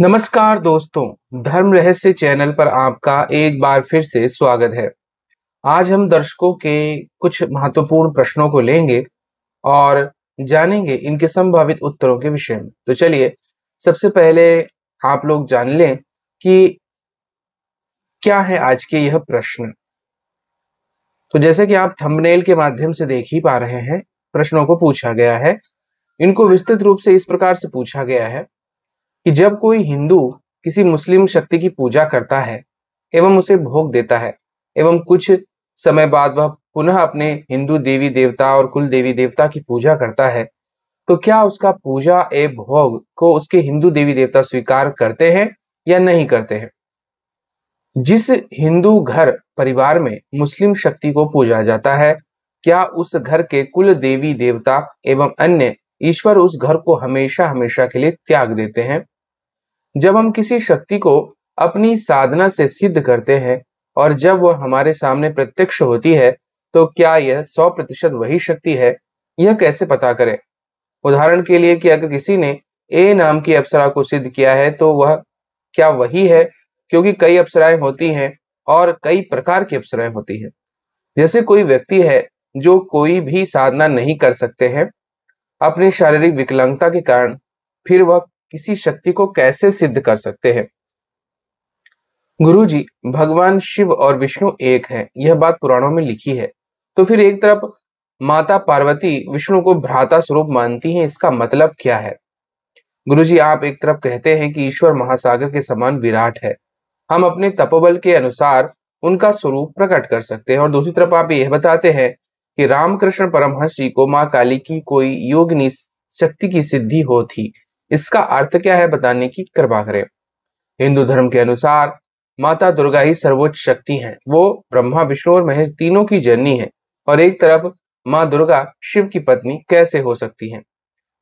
नमस्कार दोस्तों, धर्म रहस्य चैनल पर आपका एक बार फिर से स्वागत है। आज हम दर्शकों के कुछ महत्वपूर्ण प्रश्नों को लेंगे और जानेंगे इनके संभावित उत्तरों के विषय में। तो चलिए, सबसे पहले आप लोग जान लें कि क्या है आज के यह प्रश्न। तो जैसे कि आप थंबनेल के माध्यम से देख ही पा रहे हैं, प्रश्नों को पूछा गया है। इनको विस्तृत रूप से इस प्रकार से पूछा गया है कि जब कोई हिंदू किसी मुस्लिम शक्ति की पूजा करता है एवं उसे भोग देता है एवं कुछ समय बाद वह पुनः अपने हिंदू देवी देवता और कुल देवी देवता की पूजा करता है, तो क्या उसका पूजा एवं भोग को उसके हिंदू देवी देवता स्वीकार करते हैं या नहीं करते हैं। जिस हिंदू घर परिवार में मुस्लिम शक्ति को पूजा जाता है, क्या उस घर के कुल देवी देवता एवं अन्य ईश्वर उस घर को हमेशा हमेशा के लिए त्याग देते हैं। जब हम किसी शक्ति को अपनी साधना से सिद्ध करते हैं और जब वह हमारे सामने प्रत्यक्ष होती है, तो क्या यह 100% वही शक्ति है, यह कैसे पता करें। उदाहरण के लिए कि अगर किसी ने ए नाम की अप्सरा को सिद्ध किया है, तो वह क्या वही है, क्योंकि कई अप्सराएं होती हैं और कई प्रकार की अप्सराएं होती हैं। जैसे कोई व्यक्ति है जो कोई भी साधना नहीं कर सकते हैं अपनी शारीरिक विकलांगता के कारण, फिर वह किसी शक्ति को कैसे सिद्ध कर सकते हैं। गुरुजी, भगवान शिव और विष्णु एक हैं, यह बात पुराणों में लिखी है। तो फिर एक तरफ माता पार्वती विष्णु को भ्राता स्वरूप मानती हैं, इसका मतलब क्या है। गुरुजी, आप एक तरफ कहते हैं कि ईश्वर महासागर के समान विराट है, हम अपने तपोबल के अनुसार उनका स्वरूप प्रकट कर सकते हैं, और दूसरी तरफ आप यह बताते हैं कि रामकृष्ण परमहंस जी को माँ काली की कोई योगिनी शक्ति की सिद्धि हो थी। इसका अर्थ क्या है बताने की कृपा करें। हिंदू धर्म के अनुसार माता दुर्गा ही सर्वोच्च शक्ति हैं। वो ब्रह्मा विष्णु और महेश तीनों की जननी है, और एक तरफ माँ दुर्गा शिव की पत्नी कैसे हो सकती हैं।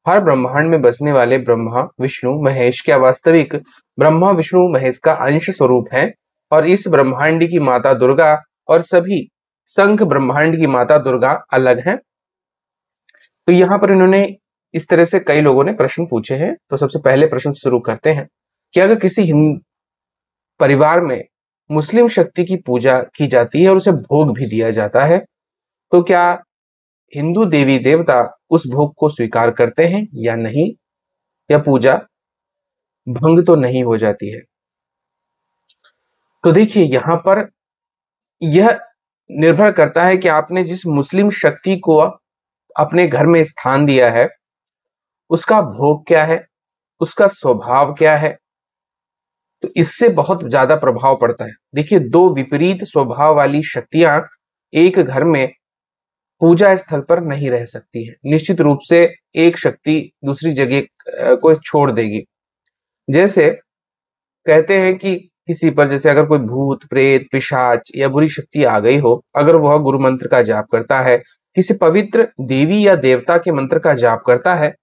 हर ब्रह्मांड में बसने वाले ब्रह्मा विष्णु महेश क्या वास्तविक ब्रह्मा विष्णु महेश का अंश स्वरूप है, और इस ब्रह्मांड की माता दुर्गा और सभी संख ब्रह्मांड की माता दुर्गा अलग हैं। तो यहाँ पर इन्होंने इस तरह से कई लोगों ने प्रश्न पूछे हैं। तो सबसे पहले प्रश्न शुरू करते हैं कि अगर किसी परिवार में मुस्लिम शक्ति की पूजा की जाती है और उसे भोग भी दिया जाता है, तो क्या हिंदू देवी देवता उस भोग को स्वीकार करते हैं या नहीं, या पूजा भंग तो नहीं हो जाती है। तो देखिए, यहाँ पर यह निर्भर करता है कि आपने जिस मुस्लिम शक्ति को अपने घर में स्थान दिया है, उसका भोग क्या है, उसका स्वभाव क्या है। तो इससे बहुत ज्यादा प्रभाव पड़ता है। देखिए, दो विपरीत स्वभाव वाली शक्तियां एक घर में पूजा स्थल पर नहीं रह सकती है। निश्चित रूप से एक शक्ति दूसरी जगह को छोड़ देगी। जैसे कहते हैं कि किसी पर जैसे अगर कोई भूत प्रेत पिशाच या बुरी शक्ति आ गई हो, अगर वह गुरु मंत्र का जाप करता है, किसी पवित्र देवी या देवता के मंत्र का जाप करता है,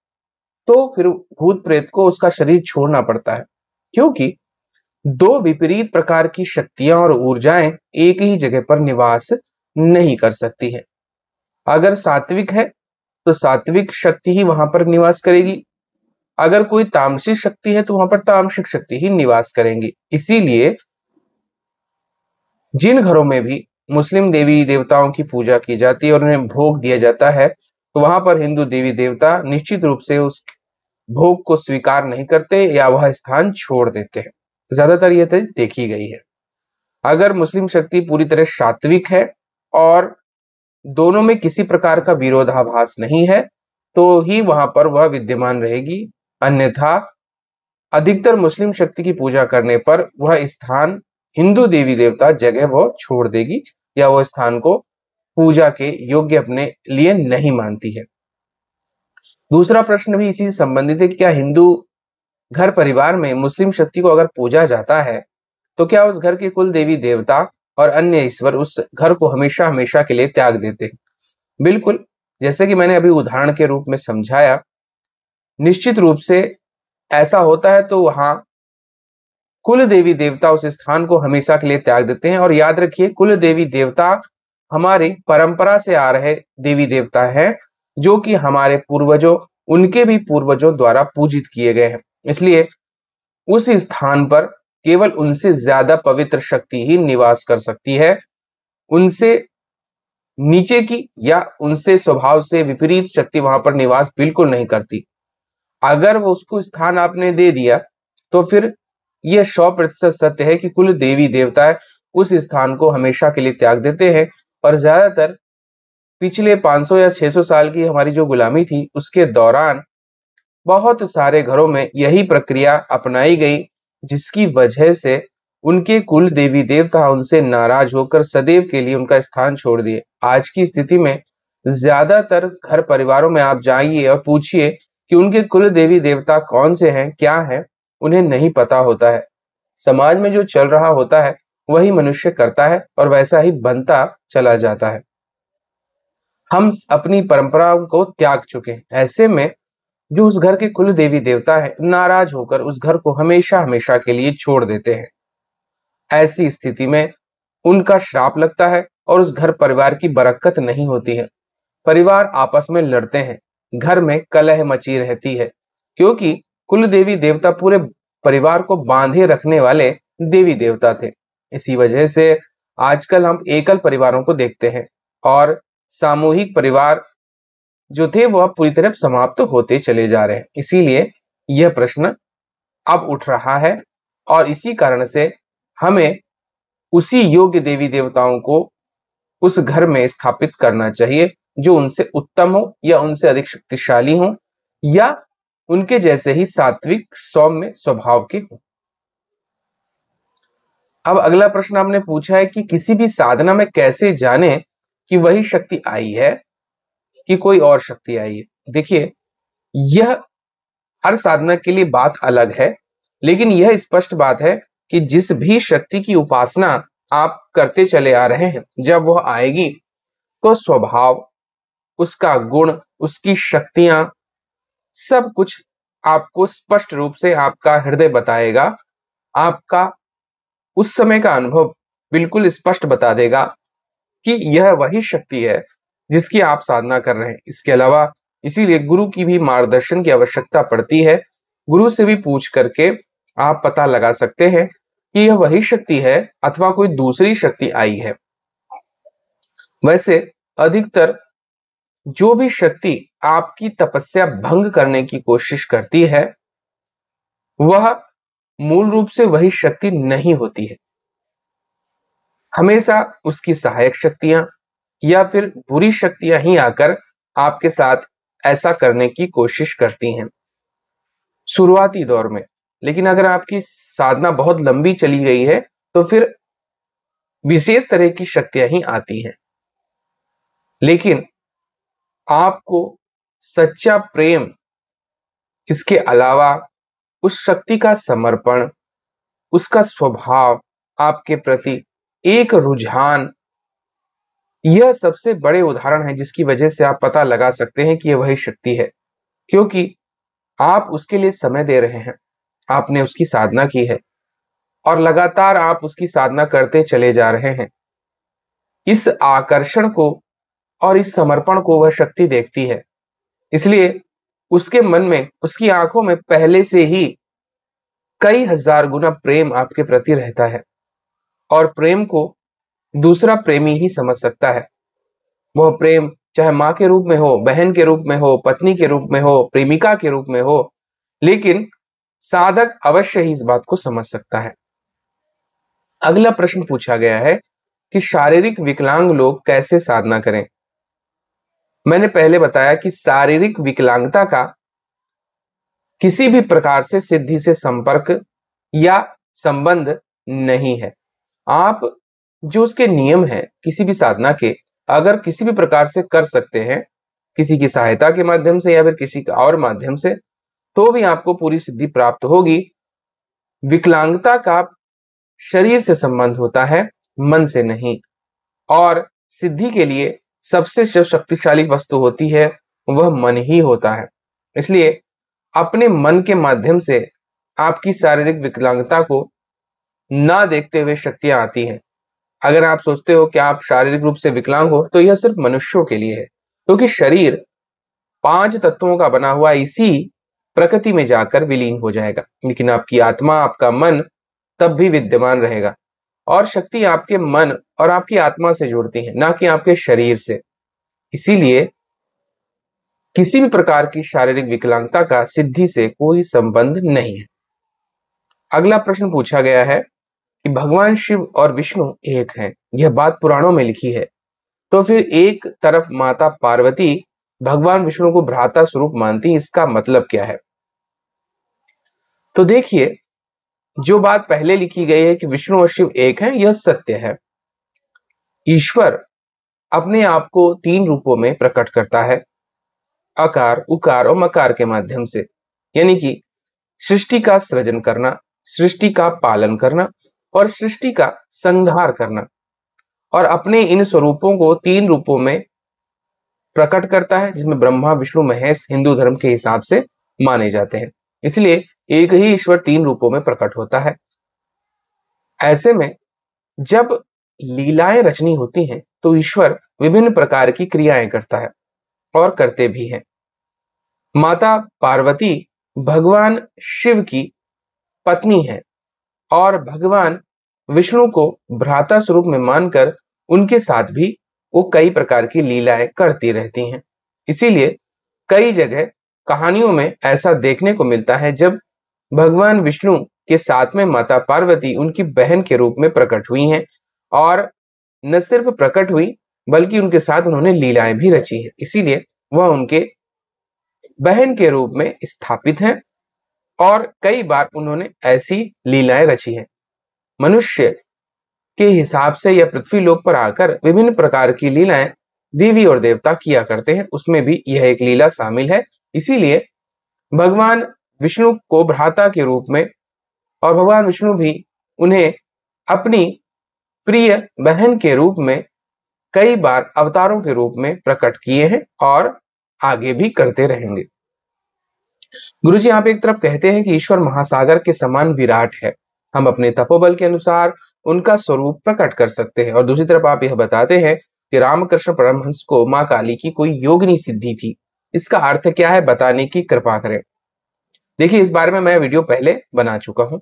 तो फिर भूत प्रेत को उसका शरीर छोड़ना पड़ता है, क्योंकि दो विपरीत प्रकार की शक्तियां और ऊर्जाएं एक ही जगह पर निवास नहीं कर सकती है। अगर सात्विक है तो सात्विक शक्ति ही वहां पर निवास करेगी, अगर कोई तामसिक शक्ति है तो वहां पर तामसिक शक्ति ही निवास करेंगी। इसीलिए जिन घरों में भी मुस्लिम देवी देवताओं की पूजा की जाती है और उन्हें भोग दिया जाता है, तो वहां पर हिंदू देवी देवता निश्चित रूप से उस भोग को स्वीकार नहीं करते या वह स्थान छोड़ देते हैं। ज्यादातर यह देखी गई है। अगर मुस्लिम शक्ति पूरी तरह सात्विक है और दोनों में किसी प्रकार का विरोधाभास नहीं है, तो ही वहां पर वह विद्यमान रहेगी। अन्यथा अधिकतर मुस्लिम शक्ति की पूजा करने पर वह स्थान हिंदू देवी देवता जगह वो छोड़ देगी, या वो स्थान को पूजा के योग्य अपने लिए नहीं मानती है। दूसरा प्रश्न भी इसी से संबंधित है कि क्या हिंदू घर परिवार में मुस्लिम शक्ति को अगर पूजा जाता है, तो क्या उस घर के कुल देवी देवता और अन्य ईश्वर उस घर को हमेशा हमेशा के लिए त्याग देते हैं। बिल्कुल, जैसे कि मैंने अभी उदाहरण के रूप में समझाया, निश्चित रूप से ऐसा होता है। तो वहां कुल देवी देवता उस स्थान को हमेशा के लिए त्याग देते हैं। और याद रखिए, कुल देवी देवता हमारी परंपरा से आ रहे देवी देवता हैं, जो कि हमारे पूर्वजों उनके भी पूर्वजों द्वारा पूजित किए गए हैं। इसलिए उस स्थान पर केवल उनसे ज्यादा पवित्र शक्ति ही निवास कर सकती है। उनसे नीचे की या उनसे स्वभाव से विपरीत शक्ति वहां पर निवास बिल्कुल नहीं करती। अगर वो उसको स्थान आपने दे दिया तो फिर यह 100% सत्य है कि कुल देवी देवता उस स्थान को हमेशा के लिए त्याग देते हैं। और ज्यादातर पिछले 500 या 600 साल की हमारी जो गुलामी थी उसके दौरान बहुत सारे घरों में यही प्रक्रिया अपनाई गई, जिसकी वजह से उनके कुल देवी देवता उनसे नाराज होकर सदैव के लिए उनका स्थान छोड़ दिए। आज की स्थिति में ज्यादातर घर परिवारों में आप जाइए और पूछिए कि उनके कुल देवी देवता कौन से हैं, क्या हैं, उन्हें नहीं पता होता है। समाज में जो चल रहा होता है वही मनुष्य करता है और वैसा ही बनता चला जाता है। हम अपनी परंपराओं को त्याग चुके हैं। ऐसे में जो उस घर के कुल देवी देवता है नाराज होकर उस घर को हमेशा हमेशा के लिए छोड़ देते हैं। ऐसी स्थिति में उनका श्राप लगता है और उस घर परिवार की बरकत नहीं होती है। परिवार आपस में लड़ते हैं, घर में कलह मची रहती है, क्योंकि कुल देवी देवता पूरे परिवार को बांधे रखने वाले देवी देवता थे। इसी वजह से आजकल हम एकल परिवारों को देखते हैं और सामूहिक परिवार जो थे वो अब पूरी तरह समाप्त होते चले जा रहे हैं। इसीलिए यह प्रश्न अब उठ रहा है और इसी कारण से हमें उसी योग्य देवी देवताओं को उस घर में स्थापित करना चाहिए जो उनसे उत्तम हो या उनसे अधिक शक्तिशाली हो या उनके जैसे ही सात्विक सौम्य स्वभाव के हो। अब अगला प्रश्न आपने पूछा है कि किसी भी साधना में कैसे जाने कि वही शक्ति आई है कि कोई और शक्ति आई है। देखिए, यह हर साधना के लिए बात अलग है, लेकिन यह स्पष्ट बात है कि जिस भी शक्ति की उपासना आप करते चले आ रहे हैं, जब वह आएगी तो स्वभाव, उसका गुण, उसकी शक्तियां, सब कुछ आपको स्पष्ट रूप से आपका हृदय बताएगा। आपका उस समय का अनुभव बिल्कुल स्पष्ट बता देगा कि यह वही शक्ति है जिसकी आप साधना कर रहे हैं। इसके अलावा इसीलिए गुरु की भी मार्गदर्शन की आवश्यकता पड़ती है। गुरु से भी पूछ करके आप पता लगा सकते हैं कि यह वही शक्ति है अथवा कोई दूसरी शक्ति आई है। वैसे अधिकतर जो भी शक्ति आपकी तपस्या भंग करने की कोशिश करती है वह मूल रूप से वही शक्ति नहीं होती है। हमेशा उसकी सहायक शक्तियां या फिर बुरी शक्तियां ही आकर आपके साथ ऐसा करने की कोशिश करती हैं शुरुआती दौर में। लेकिन अगर आपकी साधना बहुत लंबी चली गई है तो फिर विशेष तरह की शक्तियां ही आती हैं। लेकिन आपको सच्चा प्रेम, इसके अलावा उस शक्ति का समर्पण, उसका स्वभाव आपके प्रति, एक रुझान, यह सबसे बड़े उदाहरण है जिसकी वजह से आप पता लगा सकते हैं कि यह वही शक्ति है। क्योंकि आप उसके लिए समय दे रहे हैं, आपने उसकी साधना की है और लगातार आप उसकी साधना करते चले जा रहे हैं। इस आकर्षण को और इस समर्पण को वह शक्ति देखती है। इसलिए उसके मन में, उसकी आंखों में पहले से ही कई हजार गुना प्रेम आपके प्रति रहता है और प्रेम को दूसरा प्रेमी ही समझ सकता है। वह प्रेम चाहे मां के रूप में हो, बहन के रूप में हो, पत्नी के रूप में हो, प्रेमिका के रूप में हो, लेकिन साधक अवश्य ही इस बात को समझ सकता है। अगला प्रश्न पूछा गया है कि शारीरिक विकलांग लोग कैसे साधना करें। मैंने पहले बताया कि शारीरिक विकलांगता का किसी भी प्रकार से सिद्धि से संपर्क या संबंध नहीं है। आप जो उसके नियम हैं किसी भी साधना के, अगर किसी भी प्रकार से कर सकते हैं, किसी की सहायता के माध्यम से या फिर किसी और माध्यम से, तो भी आपको पूरी सिद्धि प्राप्त होगी। विकलांगता का शरीर से संबंध होता है, मन से नहीं। और सिद्धि के लिए सबसे जो शक्तिशाली वस्तु होती है वह मन ही होता है। इसलिए अपने मन के माध्यम से आपकी शारीरिक विकलांगता को ना देखते हुए शक्तियां आती हैं। अगर आप सोचते हो कि आप शारीरिक रूप से विकलांग हो तो यह सिर्फ मनुष्यों के लिए है, क्योंकि शरीर 5 तत्वों का बना हुआ, इसी प्रकृति में जाकर विलीन हो जाएगा, लेकिन आपकी आत्मा, आपका मन तब भी विद्यमान रहेगा। और शक्ति आपके मन और आपकी आत्मा से जुड़ती है, ना कि आपके शरीर से। इसीलिए किसी भी प्रकार की शारीरिक विकलांगता का सिद्धि से कोई संबंध नहीं है। अगला प्रश्न पूछा गया है कि भगवान शिव और विष्णु एक हैं, यह बात पुराणों में लिखी है। तो फिर एक तरफ माता पार्वती भगवान विष्णु को भ्राता स्वरूप मानती है, इसका मतलब क्या है? तो देखिए, जो बात पहले लिखी गई है कि विष्णु और शिव एक हैं, यह सत्य है। ईश्वर अपने आप को 3 रूपों में प्रकट करता है, अकार, उकार और मकार के माध्यम से। यानी कि सृष्टि का सृजन करना, सृष्टि का पालन करना और सृष्टि का संहार करना। और अपने इन स्वरूपों को 3 रूपों में प्रकट करता है, जिसमें ब्रह्मा, विष्णु, महेश हिंदू धर्म के हिसाब से माने जाते हैं। इसलिए एक ही ईश्वर 3 रूपों में प्रकट होता है। ऐसे में जब लीलाएं रचनी होती हैं, तो ईश्वर विभिन्न प्रकार की क्रियाएं करता है और करते भी हैं। माता पार्वती भगवान शिव की पत्नी है और भगवान विष्णु को भ्राता स्वरूप में मानकर उनके साथ भी वो कई प्रकार की लीलाएं करती रहती हैं। इसीलिए कई जगह कहानियों में ऐसा देखने को मिलता है, जब भगवान विष्णु के साथ में माता पार्वती उनकी बहन के रूप में प्रकट हुई हैं और न सिर्फ प्रकट हुई, बल्कि उनके साथ उन्होंने लीलाएं भी रची हैं। इसीलिए वह उनके बहन के रूप में स्थापित हैं और कई बार उन्होंने ऐसी लीलाएं रची हैं। मनुष्य के हिसाब से यह पृथ्वी लोक पर आकर विभिन्न प्रकार की लीलाएं देवी और देवता किया करते हैं, उसमें भी यह एक लीला शामिल है। इसीलिए भगवान विष्णु को भ्राता के रूप में और भगवान विष्णु भी उन्हें अपनी प्रिय बहन के रूप में कई बार अवतारों के रूप में प्रकट किए हैं और आगे भी करते रहेंगे। गुरुजी, आप एक तरफ कहते हैं कि ईश्वर महासागर के समान विराट है, हम अपने तपोबल के अनुसार उनका स्वरूप प्रकट कर सकते हैं, और दूसरी तरफ आप यह बताते हैं कि रामकृष्ण परमहंस को मां काली की कोई योगिनी सिद्धि थी। इसका अर्थ क्या है, बताने की कृपा करें। देखिए, इस बारे में मैं वीडियो पहले बना चुका हूं,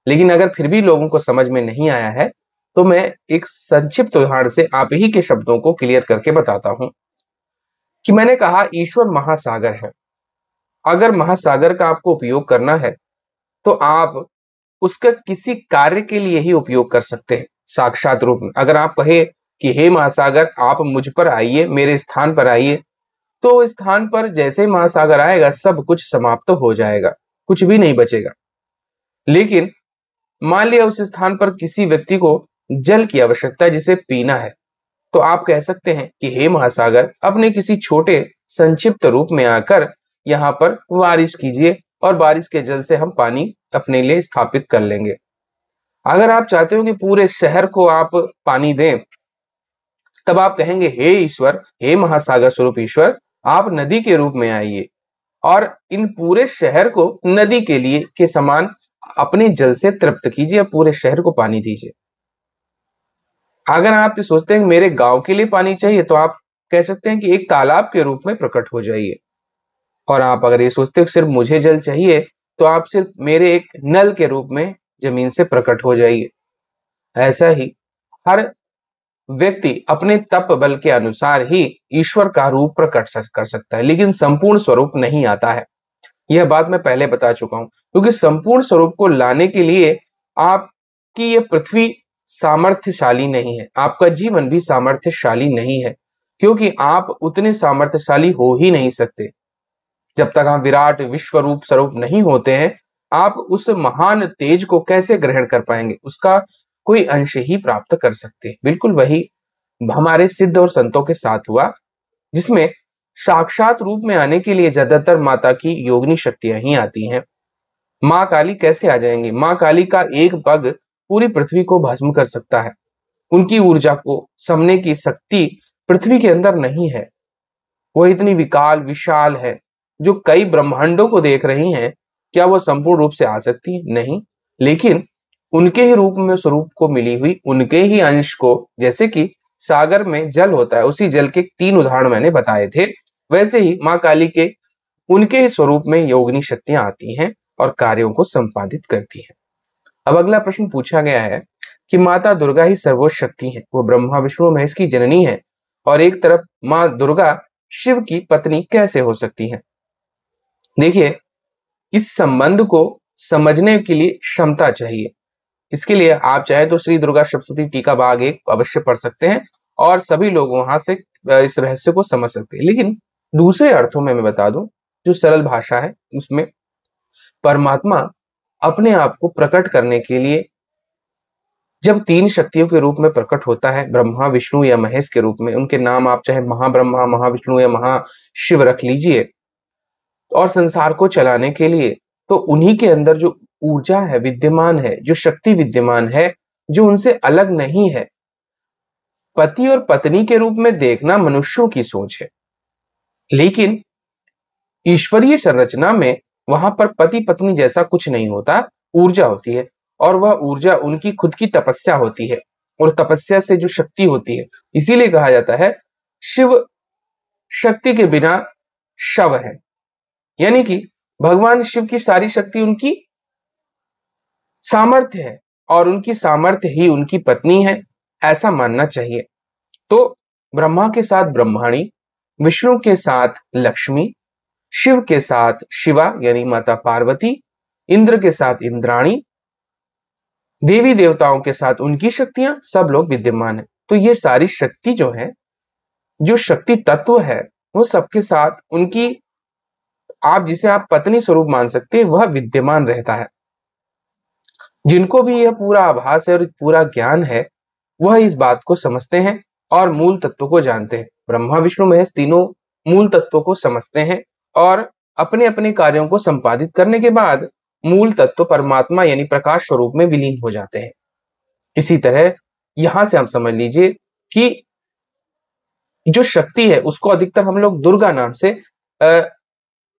लेकिन अगर फिर भी लोगों को समझ में नहीं आया है तो मैं एक संक्षिप्त उदाहरण से आप ही के शब्दों को क्लियर करके बताता हूं कि मैंने कहा ईश्वर महासागर है। अगर महासागर का आपको उपयोग करना है तो आप उसका किसी कार्य के लिए ही उपयोग कर सकते हैं साक्षात रूप में। अगर आप कहे कि हे महासागर, आप मुझ पर आइए, मेरे स्थान पर आइए, तो स्थान पर जैसे ही महासागर आएगा सब कुछ समाप्त हो जाएगा, कुछ भी नहीं बचेगा। लेकिन मान लिया उस स्थान पर किसी व्यक्ति को जल की आवश्यकता है, जिसे पीना है, तो आप कह सकते हैं कि हे महासागर, अपने किसी छोटे संक्षिप्त रूप में आकर यहाँ पर बारिश कीजिए और बारिश के जल से हम पानी अपने लिए स्थापित कर लेंगे। अगर आप चाहते हो कि पूरे शहर को आप पानी दें, तब आप कहेंगे हे ईश्वर, हे महासागर स्वरूप ईश्वर, आप नदी के रूप में आइए और इन पूरे शहर को नदी के लिए के समान अपने जल से तृप्त कीजिए, पूरे शहर को पानी दीजिए। अगर आप ये सोचते हैं कि मेरे गांव के लिए पानी चाहिए, तो आप कह सकते हैं कि एक तालाब के रूप में प्रकट हो जाइए। और आप अगर ये सोचते हो कि सिर्फ मुझे जल चाहिए, तो आप सिर्फ मेरे एक नल के रूप में जमीन से प्रकट हो जाइए। ऐसा ही हर व्यक्ति अपने तप बल के अनुसार ही ईश्वर का रूप प्रकट कर सकता है, लेकिन संपूर्ण स्वरूप नहीं आता है। यह बात मैं पहले बता चुका हूं, क्योंकि संपूर्ण स्वरूप को लाने के लिए आपकी ये पृथ्वी सामर्थ्यशाली नहीं है, आपका जीवन भी सामर्थ्यशाली नहीं है, क्योंकि आप उतने सामर्थ्यशाली हो ही नहीं सकते। जब तक आप विराट विश्व रूप स्वरूप नहीं होते हैं, आप उस महान तेज को कैसे ग्रहण कर पाएंगे? उसका कोई अंश ही प्राप्त कर सकते हैं। बिल्कुल वही हमारे सिद्ध और संतों के साथ हुआ, जिसमें साक्षात रूप में आने के लिए ज्यादातर माता की योगिनी शक्तियां ही आती हैं। मां काली कैसे आ जाएंगी? मां काली का एक पग पूरी पृथ्वी को भस्म कर सकता है। उनकी ऊर्जा को समने की शक्ति पृथ्वी के अंदर नहीं है। वह इतनी विकाल विशाल है, जो कई ब्रह्मांडों को देख रही हैं। क्या वह संपूर्ण रूप से आ सकती है? नहीं। लेकिन उनके ही रूप में स्वरूप को मिली हुई उनके ही अंश को, जैसे कि सागर में जल होता है, उसी जल के 3 उदाहरण मैंने बताए थे, वैसे ही मां काली के उनके ही स्वरूप में योगिनी शक्तियां आती हैं और कार्यों को संपादित करती हैं। अब अगला प्रश्न पूछा गया है कि माता दुर्गा ही सर्वोच्च शक्ति है, वो ब्रह्मा विष्णु और महेश की जननी है, और एक तरफ माँ दुर्गा शिव की पत्नी कैसे हो सकती है? देखिए, इस संबंध को समझने के लिए क्षमता चाहिए। इसके लिए आप चाहे तो श्री दुर्गा सप्तशती टीका भाग 1 अवश्य पढ़ सकते हैं और सभी लोग वहां से इस रहस्य को समझ सकते हैं। लेकिन दूसरे अर्थों में मैं बता दूं, जो सरल भाषा है उसमें परमात्मा अपने आप को प्रकट करने के लिए जब 3 शक्तियों के रूप में प्रकट होता है, ब्रह्मा विष्णु या महेश के रूप में, उनके नाम आप चाहे महाब्रह्मा महाविष्णु या महाशिव रख लीजिए, और संसार को चलाने के लिए तो उन्हीं के अंदर जो ऊर्जा है विद्यमान है, जो शक्ति विद्यमान है, जो उनसे अलग नहीं है। पति और पत्नी के रूप में देखना मनुष्यों की सोच है, लेकिन ईश्वरीय संरचना में वहां पर पति पत्नी जैसा कुछ नहीं होता, ऊर्जा होती है, और वह ऊर्जा उनकी खुद की तपस्या होती है, और तपस्या से जो शक्ति होती है, इसीलिए कहा जाता है शिव शक्ति के बिना शव है। यानी कि भगवान शिव की सारी शक्ति उनकी सामर्थ्य है और उनकी सामर्थ्य ही उनकी पत्नी है, ऐसा मानना चाहिए। तो ब्रह्मा के साथ ब्रह्माणी, विष्णु के साथ लक्ष्मी, शिव के साथ शिवा यानी माता पार्वती, इंद्र के साथ इंद्राणी, देवी देवताओं के साथ उनकी शक्तियां, सब लोग विद्यमान है। तो ये सारी शक्ति जो है, जो शक्ति तत्व है, वो सबके साथ उनकी, आप जिसे आप पत्नी स्वरूप मान सकते हैं, वह विद्यमान रहता है। जिनको भी यह पूरा आभास है और पूरा ज्ञान है, वह इस बात को समझते हैं और मूल तत्व को जानते हैं। ब्रह्मा विष्णु महेश तीनों मूल तत्व को समझते हैं और अपने अपने कार्यों को संपादित करने के बाद मूल तत्व परमात्मा यानी प्रकाश स्वरूप में विलीन हो जाते हैं। इसी तरह यहां से हम समझ लीजिए कि जो शक्ति है उसको अधिकतर हम लोग दुर्गा नाम से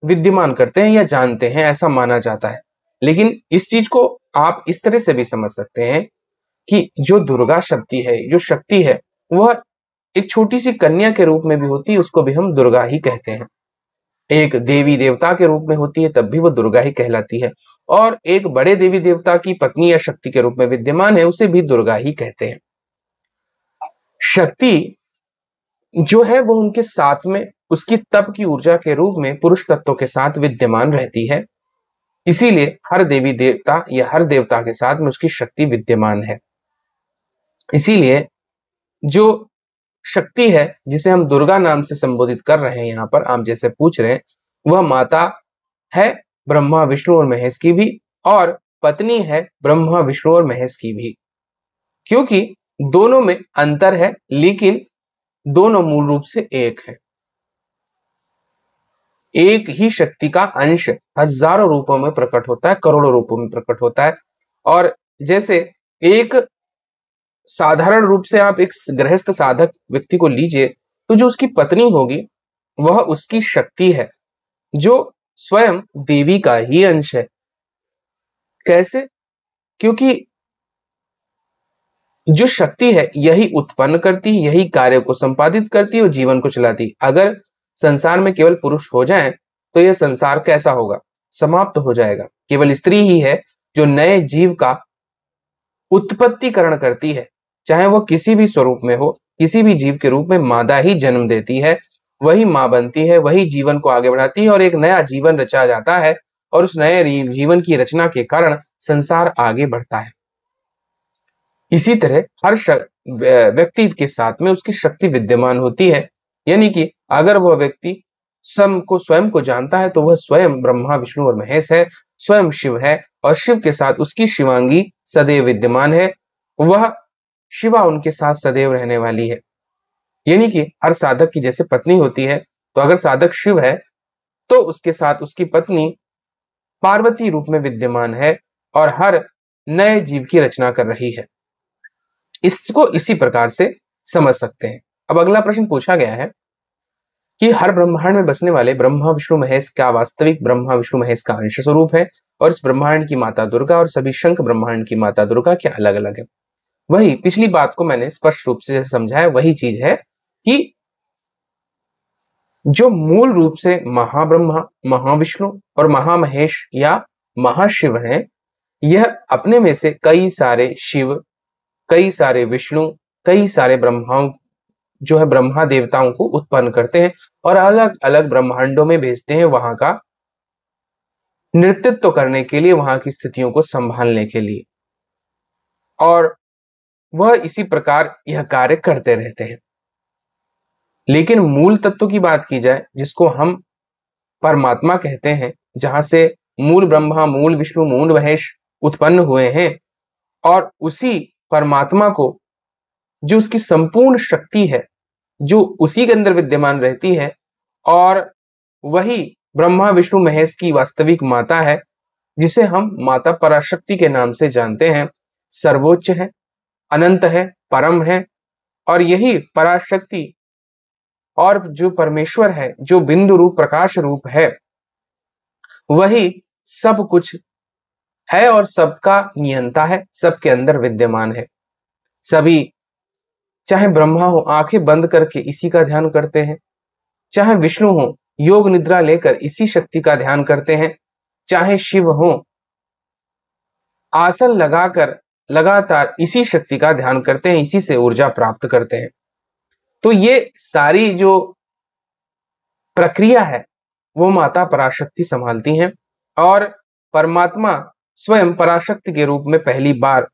विद्यमान करते हैं या जानते हैं, ऐसा माना जाता है। लेकिन इस चीज को आप इस तरह से भी समझ सकते हैं कि जो दुर्गा शक्ति है, जो शक्ति है, वह एक छोटी सी कन्या के रूप में भी होती है, उसको भी हम दुर्गा ही कहते हैं। एक देवी देवता के रूप में होती है, तब भी वो दुर्गा ही कहलाती है, और एक बड़े देवी देवता की पत्नी या शक्ति के रूप में विद्यमान है, उसे भी दुर्गा ही कहते हैं। शक्ति जो है वो उनके साथ में उसकी तप की ऊर्जा के रूप में पुरुष तत्व के साथ विद्यमान रहती है। इसीलिए हर देवी देवता या हर देवता के साथ में उसकी शक्ति विद्यमान है। इसीलिए जो शक्ति है जिसे हम दुर्गा नाम से संबोधित कर रहे हैं, यहाँ पर आप जैसे पूछ रहे हैं, वह माता है ब्रह्मा विष्णु और महेश की भी, और पत्नी है ब्रह्मा विष्णु और महेश की भी, क्योंकि दोनों में अंतर है लेकिन दोनों मूल रूप से एक है। एक ही शक्ति का अंश हजारों रूपों में प्रकट होता है, करोड़ों रूपों में प्रकट होता है। और जैसे एक साधारण रूप से आप एक गृहस्थ साधक व्यक्ति को लीजिए, तो जो उसकी पत्नी होगी वह उसकी शक्ति है, जो स्वयं देवी का ही अंश है। कैसे? क्योंकि जो शक्ति है यही उत्पन्न करती, यही कार्य को संपादित करती और जीवन को चलाती। अगर संसार में केवल पुरुष हो जाएं तो यह संसार कैसा होगा? समाप्त हो जाएगा। केवल स्त्री ही है जो नए जीव का उत्पत्तिकरण करती है, चाहे वह किसी भी स्वरूप में हो, किसी भी जीव के रूप में मादा ही जन्म देती है, वही मां बनती है, वही जीवन को आगे बढ़ाती है और एक नया जीवन रचा जाता है, और उस नए जीवन की रचना के कारण संसार आगे बढ़ता है। इसी तरह हर व्यक्ति के साथ में उसकी शक्ति विद्यमान होती है, यानी कि अगर वह व्यक्ति स्वयं को जानता है तो वह स्वयं ब्रह्मा विष्णु और महेश है, स्वयं शिव है, और शिव के साथ उसकी शिवांगी सदैव विद्यमान है, वह शिवा उनके साथ सदैव रहने वाली है। यानी कि हर साधक की जैसे पत्नी होती है, तो अगर साधक शिव है तो उसके साथ उसकी पत्नी पार्वती रूप में विद्यमान है और हर नए जीव की रचना कर रही है। इसको इसी प्रकार से समझ सकते हैं। अब अगला प्रश्न पूछा गया है कि हर ब्रह्मांड में बसने वाले ब्रह्मा विष्णु महेश का वास्तविक ब्रह्मा विष्णु महेश का अंश स्वरूप है, और इस ब्रह्मांड की माता दुर्गा और सभी शंख ब्रह्मांड की माता दुर्गा क्या अलग अलग है? वही पिछली बात को मैंने स्पष्ट रूप से जैसे समझाया, वही चीज है कि जो मूल रूप से महाब्रह्मा, महाविष्णु और महामहेश या महाशिव हैं, यह अपने में से कई सारे शिव, कई सारे विष्णु, कई सारे ब्रह्माओं जो है ब्रह्मा देवताओं को उत्पन्न करते हैं और अलग अलग ब्रह्मांडों में भेजते हैं वहां का नेतृत्व करने के लिए, वहां की स्थितियों को संभालने के लिए। और वह इसी प्रकार यह कार्य करते रहते हैं। लेकिन मूल तत्व की बात की जाए, जिसको हम परमात्मा कहते हैं, जहां से मूल ब्रह्मा, मूल विष्णु, मूल महेश उत्पन्न हुए हैं, और उसी परमात्मा को, जो उसकी संपूर्ण शक्ति है, जो उसी के अंदर विद्यमान रहती है, और वही ब्रह्मा विष्णु महेश की वास्तविक माता है, जिसे हम माता पराशक्ति के नाम से जानते हैं, सर्वोच्च है, अनंत है, परम है। और यही पराशक्ति और जो परमेश्वर है, जो बिंदु रूप प्रकाश रूप है, वही सब कुछ है और सबका नियंता है, सबके अंदर विद्यमान है। सभी, चाहे ब्रह्मा हो, आंखें बंद करके इसी का ध्यान करते हैं, चाहे विष्णु हो, योग निद्रा लेकर इसी शक्ति का ध्यान करते हैं, चाहे शिव हो, आसन लगाकर लगातार इसी शक्ति का ध्यान करते हैं, इसी से ऊर्जा प्राप्त करते हैं। तो ये सारी जो प्रक्रिया है, वो माता पराशक्ति संभालती हैं, और परमात्मा स्वयं पराशक्ति के रूप में पहली बार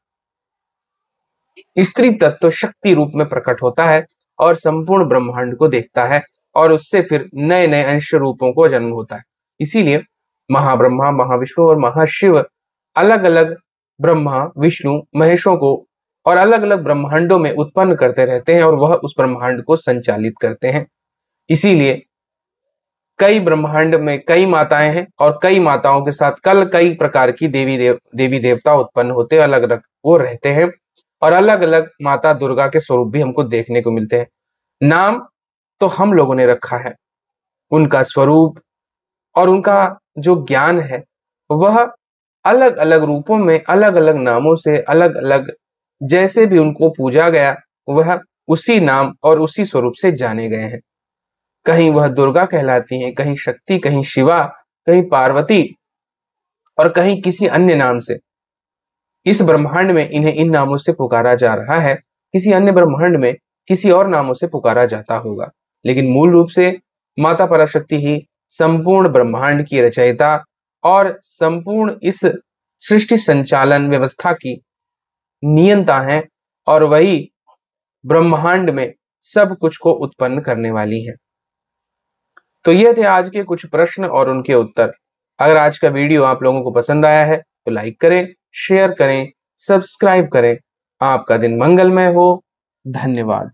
स्त्री तत्व शक्ति रूप में प्रकट होता है और संपूर्ण ब्रह्मांड को देखता है, और उससे फिर नए नए अंश रूपों को जन्म होता है। इसीलिए महाब्रह्मा, महाविष्णु और महाशिव अलग अलग ब्रह्मा विष्णु महेशों को और अलग अलग ब्रह्मांडों में उत्पन्न करते रहते हैं, और वह उस ब्रह्मांड को संचालित करते हैं। इसीलिए कई ब्रह्मांड में कई माताएं हैं, और कई माताओं के साथ कल कई प्रकार की देवी देवता उत्पन्न होते हैं, अलग अलग वो रहते हैं, और अलग अलग माता दुर्गा के स्वरूप भी हमको देखने को मिलते हैं। नाम तो हम लोगों ने रखा है, उनका स्वरूप और उनका जो ज्ञान है, वह अलग अलग रूपों में, अलग अलग नामों से, अलग अलग जैसे भी उनको पूजा गया, वह उसी नाम और उसी स्वरूप से जाने गए हैं। कहीं वह दुर्गा कहलाती हैं, कहीं शक्ति, कहीं शिवा, कहीं पार्वती, और कहीं किसी अन्य नाम से। इस ब्रह्मांड में इन्हें इन नामों से पुकारा जा रहा है, किसी अन्य ब्रह्मांड में किसी और नामों से पुकारा जाता होगा, लेकिन मूल रूप से माता पराशक्ति ही संपूर्ण ब्रह्मांड की रचयिता और संपूर्ण इस सृष्टि संचालन व्यवस्था की नियंता है, और वही ब्रह्मांड में सब कुछ को उत्पन्न करने वाली है। तो ये थे आज के कुछ प्रश्न और उनके उत्तर। अगर आज का वीडियो आप लोगों को पसंद आया है तो लाइक करें, शेयर करें, सब्सक्राइब करें। आपका दिन मंगलमय हो। धन्यवाद।